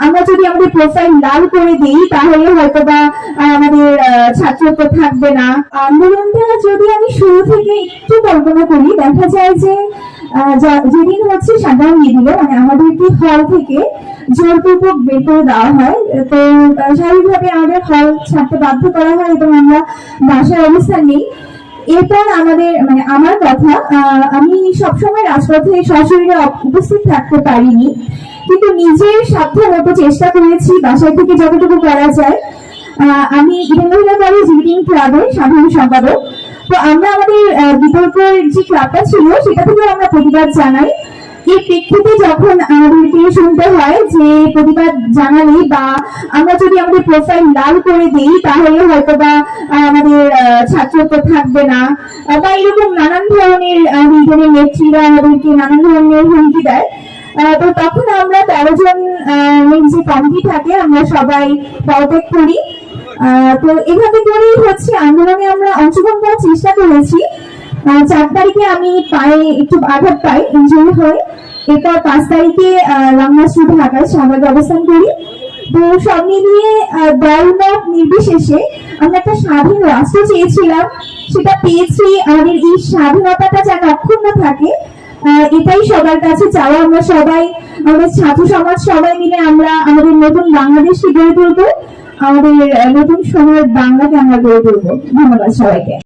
আমরা যদি আমাদের প্রোফাইল লাল করে দিই তাহলে হয়তো বা আমাদের ছাত্রত্ব থাকবে না। আন্দোলনটা যদি আমি শুরু থেকে একটু কল্পনা করি, দেখা যায় যে যেদিন হচ্ছে সাধারণ দিল, মানে আমাদেরকে হল থেকে জোরপূর্বক বের করে দেওয়া হয়, তো স্বাভাবিকভাবে আমাদের হল ছাড়তে বাধ্য করা হয় এবং আমরা বাসায় অবস্থান নেই। এরপর আমাদের মানে আমার কথা, আমি সবসময় রাজপথে সরাসরি উপস্থিত থাকতে পারিনি, কিন্তু নিজের সাধ্য মতো চেষ্টা করেছি বাসায় থেকে যতটুকু করা যায়। আমি ইডেন মহিলা কলেজ রিডিং ক্লাবের সাধারণ সম্পাদক। তো আমরা আমাদের বিতর্কের যে ক্লাবটা ছিল সেটা থেকে আমরা প্রতিবাদ জানাই। এর প্রেক্ষিতে যখন আমাদেরকে শুনতে হয় যে প্রতিবাদ জানালে বা আমরা যদি আমাদের প্রোফাইল লাল করে দিই তাহলে হয়তো বা আমাদের ছাত্রত্ব থাকবে না, বা এরকম নানান ধরনের রিজনের নেত্রীরা আমাদেরকে নানান ধরনের হুমকি দেয়, তো তখন আমরা 13 জন যে কমিটি থাকে আমরা সবাই পদত্যাগ করি। তো এভাবে করেই হচ্ছে আন্দোলনে আমরা অংশগ্রহণ করার চেষ্টা করেছি। 4 তারিখে আমি পায়ে একটু আঘাত পাই, ইনজুরি হয়। এরপর 5 তারিখে রামনাথ ঢাকায় সামনে অবস্থান করি। তো সব মিলিয়ে দলমত নির্বিশেষে আমরা একটা স্বাধীন রাষ্ট্র চেয়েছিলাম, সেটা পেয়েছি। আমাদের এই স্বাধীনতাটা যেন অক্ষুণ্ণ থাকে, এটাই সবার কাছে চাওয়া। আমরা সবাই, আমাদের ছাত্র সমাজ সবাই মিলে আমরা আমাদের নতুন বাংলাদেশকে গড়ে তুলবো, আমাদের নতুন সময়ের বাংলাকে আমরা গড়ে তুলবো। ধন্যবাদ সবাইকে।